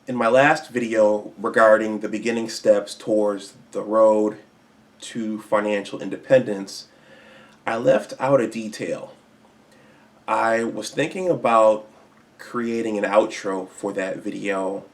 In my last video regarding the beginning steps towards the road to financial independence, I left out a detail. I was thinking about creating an outro for that video,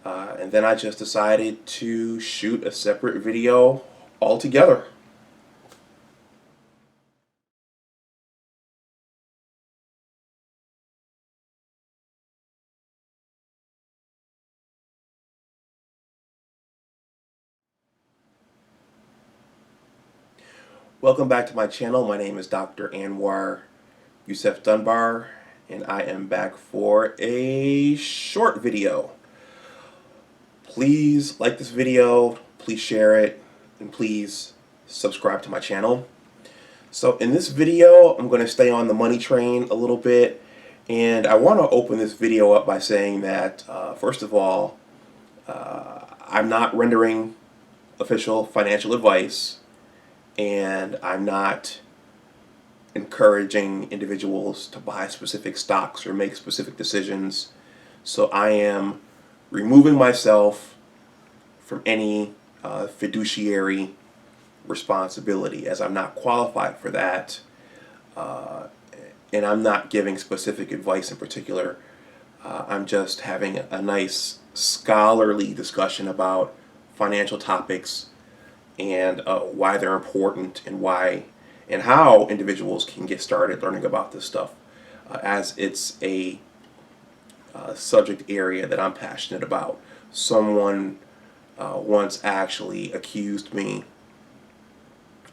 and then I just decided to shoot a separate video altogether. Welcome back to my channel. My name is Dr. Anwar Youssef Dunbar, and I am back for a short video. Please like this video, please share it, and please subscribe to my channel. So in this video, I'm going to stay on the money train a little bit, and I want to open this video up by saying that, first of all, I'm not rendering official financial advice, and I'm not encouraging individuals to buy specific stocks or make specific decisions. So I am removing myself from any fiduciary responsibility, as I'm not qualified for that, and I'm not giving specific advice in particular. I'm just having a nice scholarly discussion about financial topics and why they're important and why and how individuals can get started learning about this stuff, as it's a subject area that I'm passionate about. Someone once actually accused me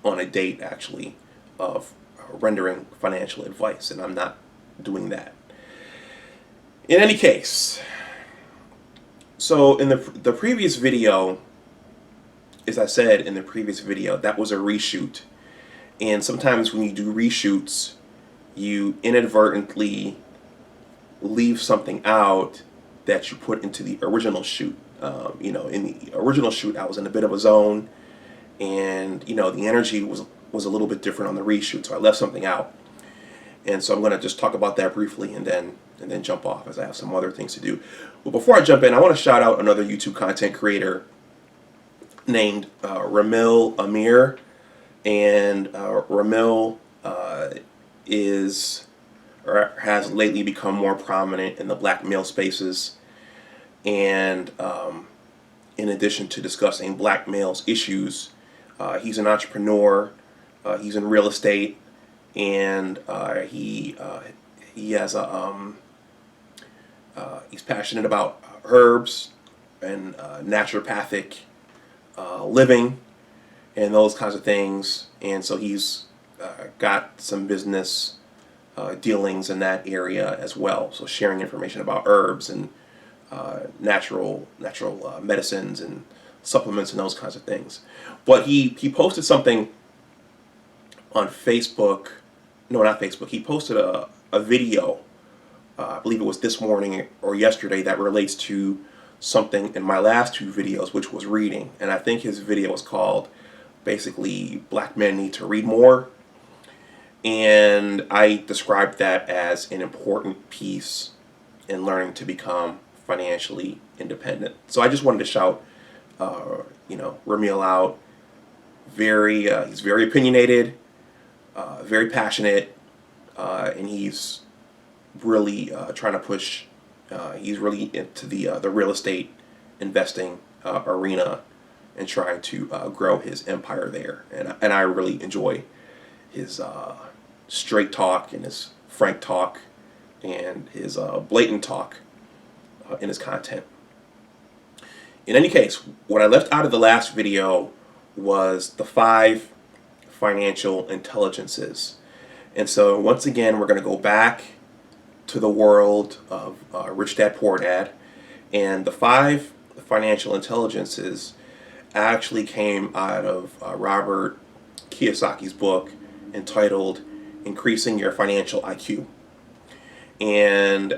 on a date, actually, of rendering financial advice, and I'm not doing that. In any case, so in the previous video, as I said in the previous video, that was a reshoot. And sometimes when you do reshoots, you inadvertently leave something out that you put into the original shoot. In the original shoot, I was in a bit of a zone, and the energy was a little bit different on the reshoot, so I left something out. And so I'm going to just talk about that briefly, and then jump off, as I have some other things to do. But before I jump in, I want to shout out another YouTube content creator named Ramil Amir, and Ramil is or has lately become more prominent in the black male spaces, and in addition to discussing black males issues, he's an entrepreneur. He's in real estate, and he has he's passionate about herbs and naturopathic living and those kinds of things, and so he's got some business dealings in that area as well. So sharing information about herbs and natural medicines and supplements and those kinds of things. But he posted something on Facebook. No, not Facebook. He posted a video. I believe it was this morning or yesterday, that relates to something in my last two videos, which was reading. And I think his video was called basically "Black Men Need to Read More." And I described that as an important piece in learning to become financially independent. So I just wanted to shout, Ramil out. He's very opinionated, very passionate, and he's really trying to push. He's really into the real estate investing arena and trying to grow his empire there. And I really enjoy his straight talk and his frank talk and his blatant talk in his content. In any case, what I left out of the last video was the 5 financial intelligences. And so once again, we're going to go back to the world of Rich Dad Poor Dad, and the 5 financial intelligences actually came out of Robert Kiyosaki's book entitled Increasing Your Financial IQ. And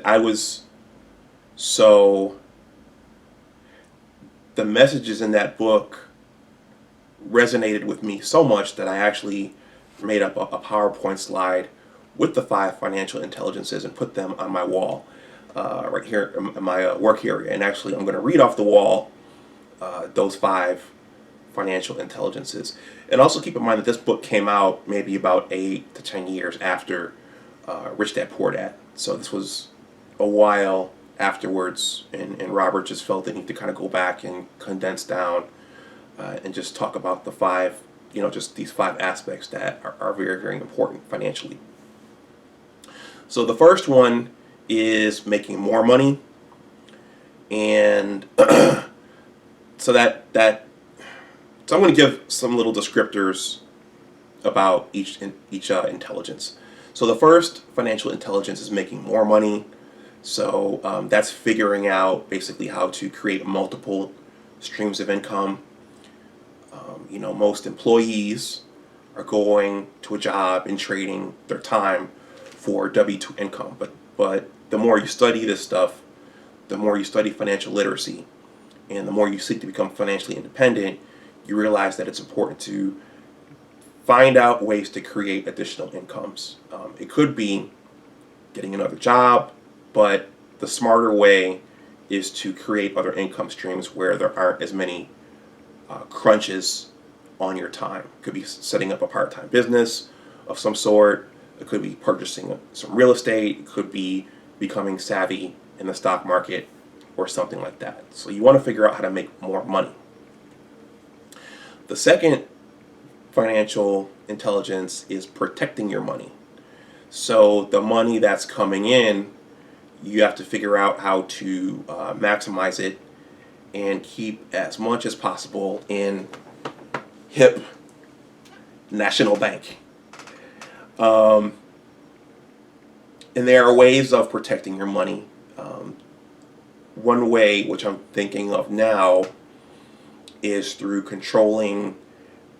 the messages in that book resonated with me so much that I actually made up a PowerPoint slide with the 5 financial intelligences and put them on my wall. right here in my work area. And actually, I'm going to read off the wall those 5 financial intelligences. And also keep in mind that this book came out maybe about 8 to 10 years after Rich Dad Poor Dad. So this was a while afterwards, and Robert just felt the need to kind of go back and condense down and just talk about the 5, just these 5 aspects that are very, very important financially. So the first one is making more money, and so so I'm going to give some little descriptors about each intelligence. So the first financial intelligence is making more money. So that's figuring out basically how to create multiple streams of income. Most employees are going to a job and trading their time for W-2 income. But the more you study this stuff, the more you study financial literacy, and the more you seek to become financially independent, you realize that it's important to find out ways to create additional incomes. It could be getting another job, but the smarter way is to create other income streams where there aren't as many crunches on your time. It could be setting up a part-time business of some sort. It could be purchasing some real estate. It could be becoming savvy in the stock market or something like that. So you want to figure out how to make more money. The second financial intelligence is protecting your money. So the money that's coming in, you have to figure out how to maximize it and keep as much as possible in hip national bank. And there are ways of protecting your money. One way, which I'm thinking of now, is through controlling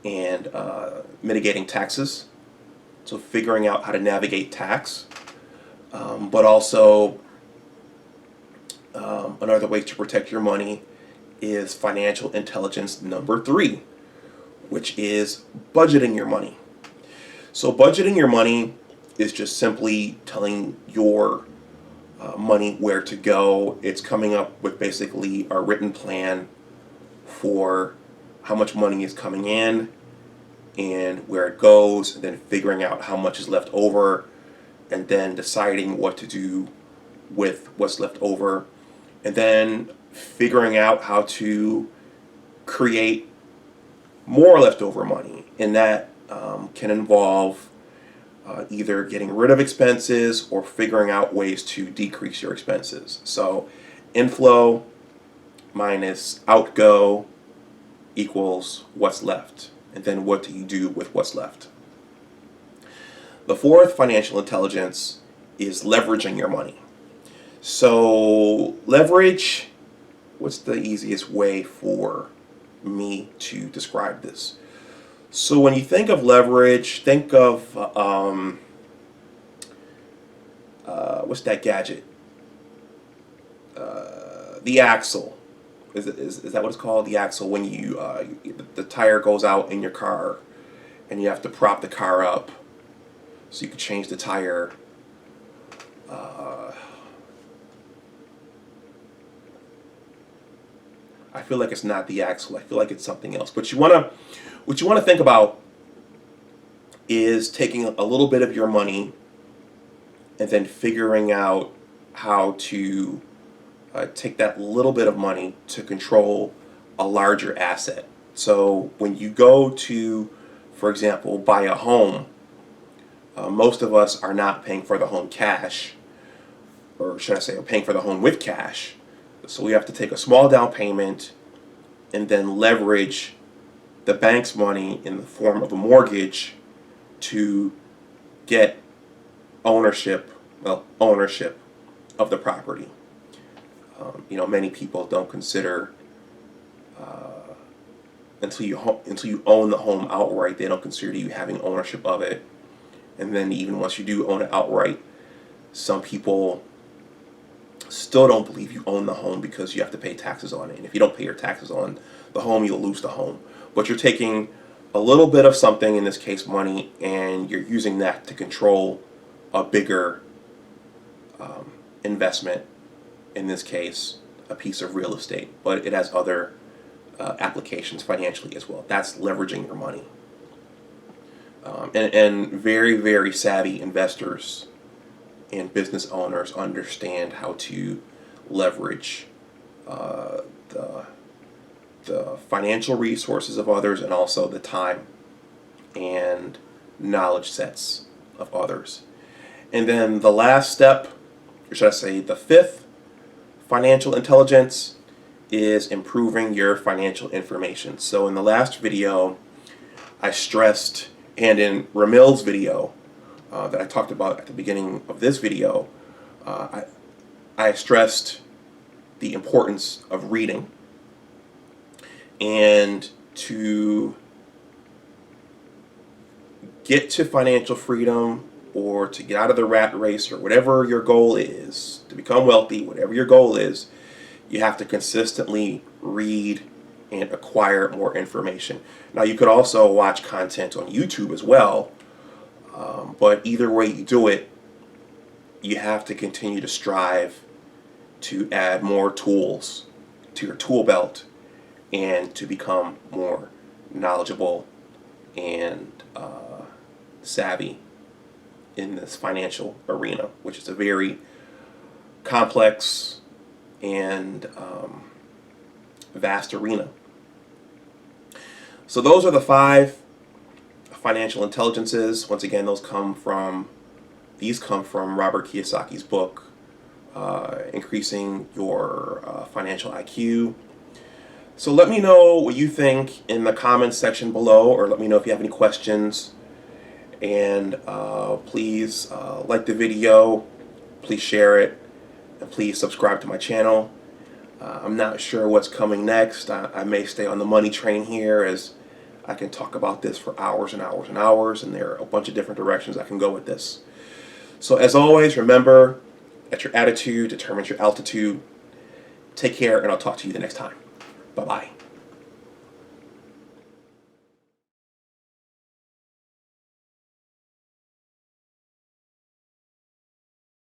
and mitigating taxes. So figuring out how to navigate tax. But also, another way to protect your money is financial intelligence number 3, which is budgeting your money. So budgeting your money is just simply telling your money where to go. It's coming up with basically a written plan for how much money is coming in and where it goes, and then figuring out how much is left over, and then deciding what to do with what's left over, and then figuring out how to create more leftover money. And that can involve either getting rid of expenses or figuring out ways to decrease your expenses. So inflow minus outgo equals what's left. And then what do you do with what's left? The fourth financial intelligence is leveraging your money. So leverage, what's the easiest way for me to describe this? So when you think of leverage, think of what's that gadget? The axle. Is that what it's called? The axle, when the tire goes out in your car and you have to prop the car up so you can change the tire. I feel like it's not the axle. I feel like it's something else. But what you want to think about is taking a little bit of your money and then figuring out how to take that little bit of money to control a larger asset. So when you go to, for example, buy a home, most of us are not paying for the home cash, or should I say, paying for the home with cash. So we have to take a small down payment and then leverage the bank's money in the form of a mortgage to get ownership of the property. Many people don't consider until you own the home outright, they don't consider you having ownership of it. And then even once you do own it outright, some people still don't believe you own the home because you have to pay taxes on it. And if you don't pay your taxes on the home, you'll lose the home. But you're taking a little bit of something, in this case money, and you're using that to control a bigger investment in this case, a piece of real estate, but it has other applications financially as well. That's leveraging your money. And very, very savvy investors and business owners understand how to leverage the financial resources of others, and also the time and knowledge sets of others. And then the last step, or should I say the fifth financial intelligence, is improving your financial information. So in the last video, I stressed, and in Ramil's video that I talked about at the beginning of this video, I stressed the importance of reading, and to get to financial freedom, or to get out of the rat race, or whatever your goal is, to become wealthy, whatever your goal is, you have to consistently read and acquire more information. Now, you could also watch content on YouTube as well, but either way you do it, you have to continue to strive to add more tools to your tool belt, and to become more knowledgeable and savvy in this financial arena, which is a very complex and vast arena. So those are the 5 financial intelligences. Once again, these come from Robert Kiyosaki's book, Increasing Your Financial IQ. So let me know what you think in the comments section below, or let me know if you have any questions. And please like the video, please share it, and please subscribe to my channel. I'm not sure what's coming next. I may stay on the money train here, as I can talk about this for hours and hours and hours, and there are a bunch of different directions I can go with this. So as always, remember that your attitude determines your altitude. Take care, and I'll talk to you the next time. Bye-bye.